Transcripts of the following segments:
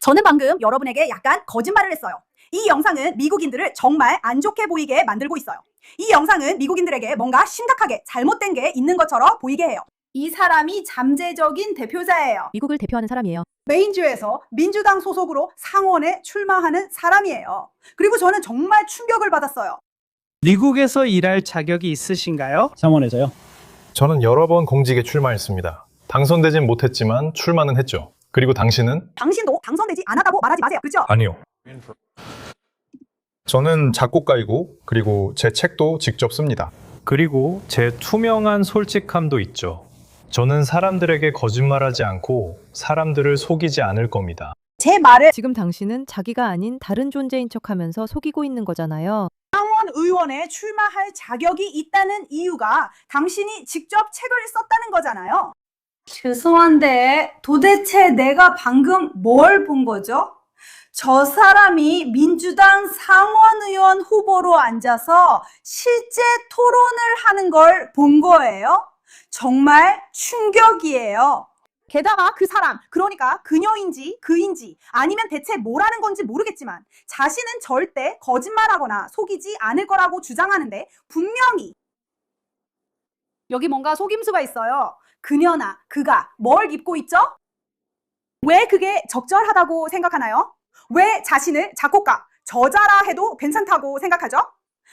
저는 방금 여러분에게 약간 거짓말을 했어요. 이 영상은 미국인들을 정말 안 좋게 보이게 만들고 있어요. 이 영상은 미국인들에게 뭔가 심각하게 잘못된 게 있는 것처럼 보이게 해요. 이 사람이 잠재적인 대표자예요. 미국을 대표하는 사람이에요. 메인주에서 민주당 소속으로 상원에 출마하는 사람이에요. 그리고 저는 정말 충격을 받았어요. 미국에서 일할 자격이 있으신가요? 상원에서요? 저는 여러 번 공직에 출마했습니다. 당선되진 못했지만 출마는 했죠. 그리고 당신은? 당신도 당선되지 않았다고 말하지 마세요. 그죠? 아니요. 저는 작곡가이고 그리고 제 책도 직접 씁니다. 그리고 제 투명한 솔직함도 있죠. 저는 사람들에게 거짓말하지 않고 사람들을 속이지 않을 겁니다. 제 말을 지금 당신은 자기가 아닌 다른 존재인 척하면서 속이고 있는 거잖아요. 상원 의원에 출마할 자격이 있다는 이유가 당신이 직접 책을 썼다는 거잖아요. 죄송한데 도대체 내가 방금 뭘 본 거죠? 저 사람이 민주당 상원의원 후보로 앉아서 실제 토론을 하는 걸 본 거예요? 정말 충격이에요. 게다가 그 사람, 그러니까 그녀인지 그인지 아니면 대체 뭐라는 건지 모르겠지만 자신은 절대 거짓말하거나 속이지 않을 거라고 주장하는데 분명히 여기 뭔가 속임수가 있어요. 그녀나 그가 뭘 입고 있죠? 왜 그게 적절하다고 생각하나요? 왜 자신을 작곡가, 저자라 해도 괜찮다고 생각하죠?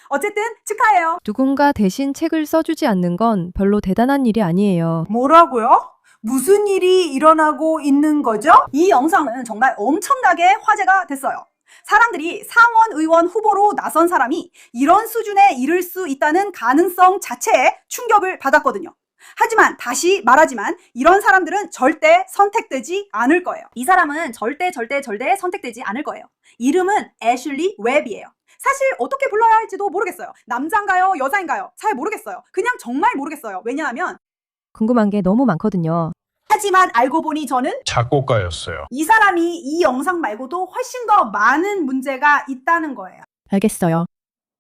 어쨌든 축하해요. 누군가 대신 책을 써주지 않는 건 별로 대단한 일이 아니에요. 뭐라고요? 무슨 일이 일어나고 있는 거죠? 이 영상은 정말 엄청나게 화제가 됐어요. 사람들이 상원 의원 후보로 나선 사람이 이런 수준에 이를 수 있다는 가능성 자체에 충격을 받았거든요. 하지만 다시 말하지만 이런 사람들은 절대 선택되지 않을 거예요. 이 사람은 절대 선택되지 않을 거예요. 이름은 애슐리 웹이에요. 사실 어떻게 불러야 할지도 모르겠어요. 남자인가요? 여자인가요? 잘 모르겠어요. 그냥 정말 모르겠어요. 왜냐하면 궁금한 게 너무 많거든요. 하지만 알고 보니 저는 작곡가였어요. 이 사람이 이 영상 말고도 훨씬 더 많은 문제가 있다는 거예요. 알겠어요.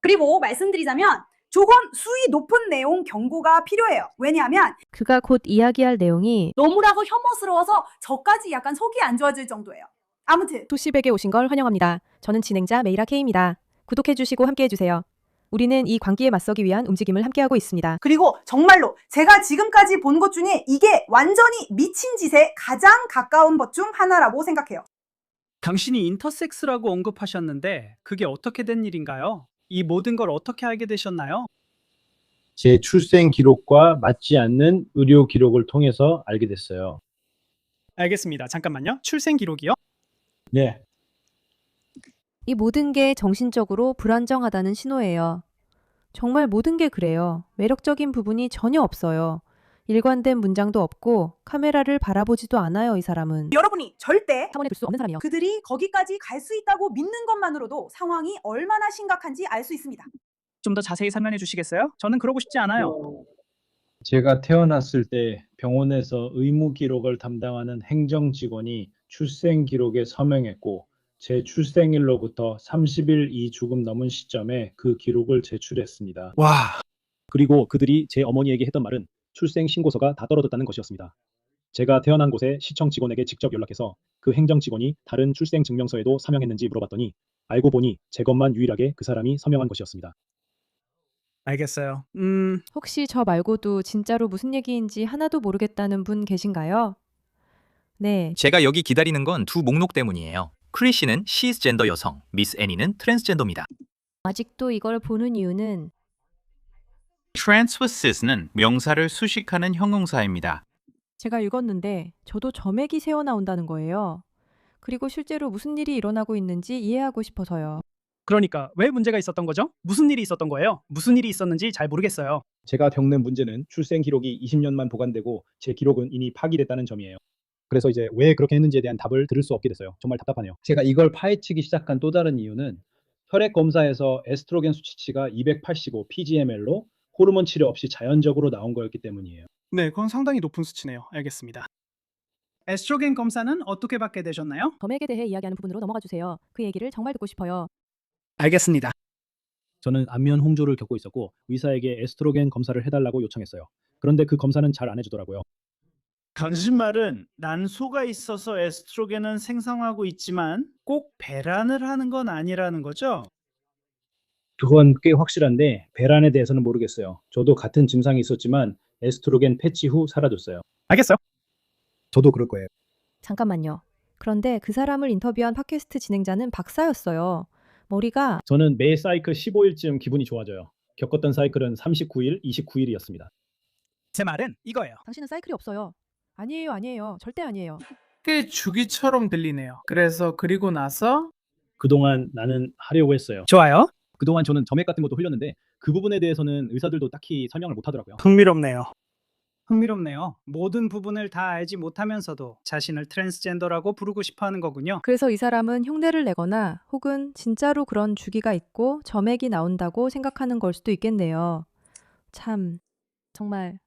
그리고 말씀드리자면 조금 수위 높은 내용 경고가 필요해요. 왜냐하면 그가 곧 이야기할 내용이 너무나도 혐오스러워서 저까지 약간 속이 안 좋아질 정도예요. 아무튼 토시백에 오신 걸 환영합니다. 저는 진행자 메이라 K입니다. 구독해주시고 함께해주세요. 우리는 이 광기에 맞서기 위한 움직임을 함께하고 있습니다. 그리고 정말로 제가 지금까지 본 것 중에 이게 완전히 미친 짓에 가장 가까운 것 중 하나라고 생각해요. 당신이 인터섹스라고 언급하셨는데 그게 어떻게 된 일인가요? 이 모든 걸 어떻게 알게 되셨나요? 제 출생 기록과 맞지 않는 의료 기록을 통해서 알게 됐어요. 알겠습니다. 잠깐만요. 출생 기록이요? 네, 이 모든 게 정신적으로 불안정하다는 신호예요. 정말 모든 게 그래요. 매력적인 부분이 전혀 없어요. 일관된 문장도 없고 카메라를 바라보지도 않아요, 이 사람은. 여러분이 절대 사원에 둘 수 없는 사람이요. 그들이 거기까지 갈 수 있다고 믿는 것만으로도 상황이 얼마나 심각한지 알 수 있습니다. 좀 더 자세히 설명해 주시겠어요? 저는 그러고 싶지 않아요. 제가 태어났을 때 병원에서 의무 기록을 담당하는 행정 직원이 출생 기록에 서명했고 제 출생일로부터 30일 이주금 넘은 시점에 그 기록을 제출했습니다. 와, 그리고 그들이 제 어머니에게 했던 말은 출생 신고서가 다 떨어졌다는 것이었습니다. 제가 태어난 곳의 시청 직원에게 직접 연락해서 그 행정 직원이 다른 출생 증명서에도 서명했는지 물어봤더니 알고 보니 제 것만 유일하게 그 사람이 서명한 것이었습니다. 알겠어요. 혹시 저 말고도 진짜로 무슨 얘기인지 하나도 모르겠다는 분 계신가요? 네, 제가 여기 기다리는 건 두 목록 때문이에요. 크리시는 시스젠더 여성, 미스 애니는 트랜스젠더입니다. 아직도 이걸 보는 이유는 transvest는 명사를 수식하는 형용사입니다. 제가 읽었는데 저도 점액이 새어나온다는 거예요. 그리고 실제로 무슨 일이 일어나고 있는지 이해하고 싶어서요. 그러니까 왜 문제가 있었던 거죠? 무슨 일이 있었던 거예요? 무슨 일이 있었는지 잘 모르겠어요. 제가 겪는 문제는 출생 기록이 20년만 보관되고 제 기록은 이미 파기됐다는 점이에요. 그래서 이제 왜 그렇게 했는지에 대한 답을 들을 수 없게 됐어요. 정말 답답하네요. 제가 이걸 파헤치기 시작한 또 다른 이유는 혈액 검사에서 에스트로겐 수치치가 285 pgml로 호르몬 치료 없이 자연적으로 나온 거였기 때문이에요. 네, 그건 상당히 높은 수치네요. 알겠습니다. 에스트로겐 검사는 어떻게 받게 되셨나요? 점액에 대해 이야기하는 부분으로 넘어가 주세요. 그 얘기를 정말 듣고 싶어요. 알겠습니다. 저는 안면 홍조를 겪고 있었고 의사에게 에스트로겐 검사를 해달라고 요청했어요. 그런데 그 검사는 잘 안 해주더라고요. 거짓말은 난소가 있어서 에스트로겐은 생성하고 있지만 꼭 배란을 하는 건 아니라는 거죠? 그건 꽤 확실한데 배란에 대해서는 모르겠어요. 저도 같은 증상이 있었지만 에스트로겐 패치 후 사라졌어요. 알겠어요. 저도 그럴 거예요. 잠깐만요. 그런데 그 사람을 인터뷰한 팟캐스트 진행자는 박사였어요. 머리가 저는 매 사이클 15일쯤 기분이 좋아져요. 겪었던 사이클은 39일, 29일이었습니다. 제 말은 이거예요. 당신은 사이클이 없어요. 아니에요, 아니에요. 절대 아니에요. 꽤 주기처럼 들리네요. 그래서 그리고 나서 그동안 나는 하려고 했어요. 좋아요. 그동안 저는 점액 같은 것도 흘렸는데 그 부분에 대해서는 의사들도 딱히 설명을 못 하더라고요. 흥미롭네요. 흥미롭네요. 모든 부분을 다 알지 못하면서도 자신을 트랜스젠더라고 부르고 싶어 하는 거군요. 그래서 이 사람은 흉내를 내거나 혹은 진짜로 그런 주기가 있고 점액이 나온다고 생각하는 걸 수도 있겠네요. 참, 정말.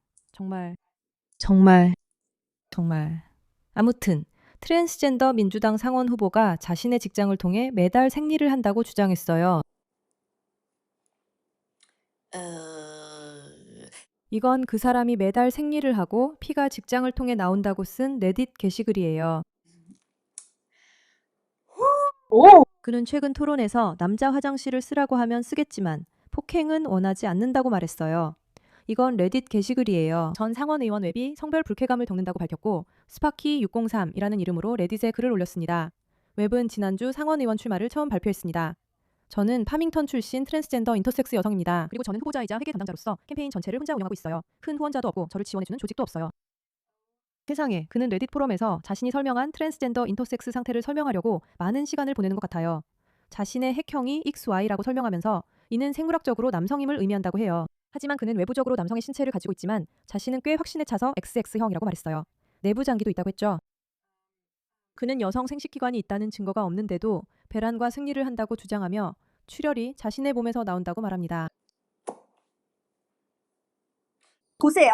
아무튼 트랜스젠더 민주당 상원 후보가 자신의 직장을 통해 매달 생리를 한다고 주장했어요. 이건 그 사람이 매달 생리를 하고 피가 직장을 통해 나온다고 쓴 레딧 게시글이에요. 그는 최근 토론에서 남자 화장실을 쓰라고 하면 쓰겠지만 폭행은 원하지 않는다고 말했어요. 이건 레딧 게시글이에요. 전 상원 의원 웹이 성별 불쾌감을 겪는다고 밝혔고 스파키 603이라는 이름으로 레딧에 글을 올렸습니다. 웹은 지난주 상원 의원 출마를 처음 발표했습니다. 저는 파밍턴 출신 트랜스젠더 인터섹스 여성입니다. 그리고 저는 후보자이자 회계 담당자로서 캠페인 전체를 혼자 운영하고 있어요. 큰 후원자도 없고 저를 지원해주는 조직도 없어요. 세상에, 그는 레딧 포럼에서 자신이 설명한 트랜스젠더 인터섹스 상태를 설명하려고 많은 시간을 보내는 것 같아요. 자신의 핵형이 XY라고 설명하면서 이는 생물학적으로 남성임을 의미한다고 해요. 하지만 그는 외부적으로 남성의 신체를 가지고 있지만 자신은 꽤 확신에 차서 XX형이라고 말했어요. 내부 장기도 있다고 했죠. 그는 여성 생식기관이 있다는 증거가 없는데도 배란과 생리를 한다고 주장하며 출혈이 자신의 몸에서 나온다고 말합니다. 보세요.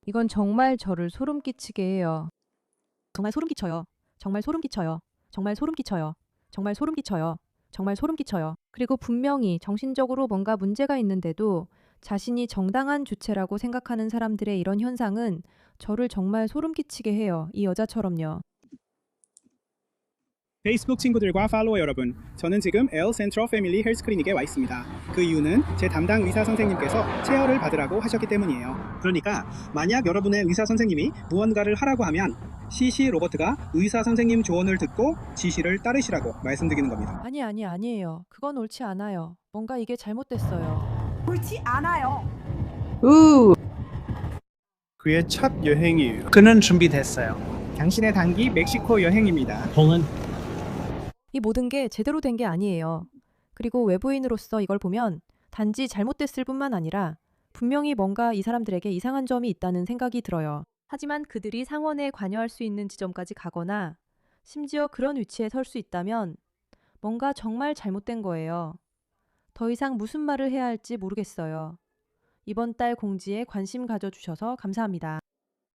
이건 정말 저를 소름 끼치게 해요. 정말 소름 끼쳐요. 정말 소름 끼쳐요. 정말 소름 끼쳐요. 정말 소름 끼쳐요. 정말 소름 끼쳐요. 그리고 분명히 정신적으로 뭔가 문제가 있는데도 자신이 정당한 주체라고 생각하는 사람들의 이런 현상은 저를 정말 소름 끼치게 해요. 이 여자처럼요. 페이스북 친구들과 팔로워 여러분, 저는 지금 L 센트럴 패밀리 헬스 클리닉에 와 있습니다. 그 이유는 제 담당 의사 선생님께서 체어를 받으라고 하셨기 때문이에요. 그러니까 만약 여러분의 의사 선생님이 무언가를 하라고 하면 CC 로버트가 의사 선생님 조언을 듣고 지시를 따르시라고 말씀드리는 겁니다. 아니에요. 그건 옳지 않아요. 뭔가 이게 잘못됐어요. 옳지 않아요. 그의 첫 여행이에요. 그는 준비됐어요. 당신의 단기 멕시코 여행입니다. 이 모든 게 제대로 된 게 아니에요. 그리고 외부인으로서 이걸 보면 단지 잘못됐을 뿐만 아니라 분명히 뭔가 이 사람들에게 이상한 점이 있다는 생각이 들어요. 하지만 그들이 상원에 관여할 수 있는 지점까지 가거나 심지어 그런 위치에 설 수 있다면 뭔가 정말 잘못된 거예요. 더 이상 무슨 말을 해야 할지 모르겠어요. 이번 달 공지에 관심 가져주셔서 감사합니다.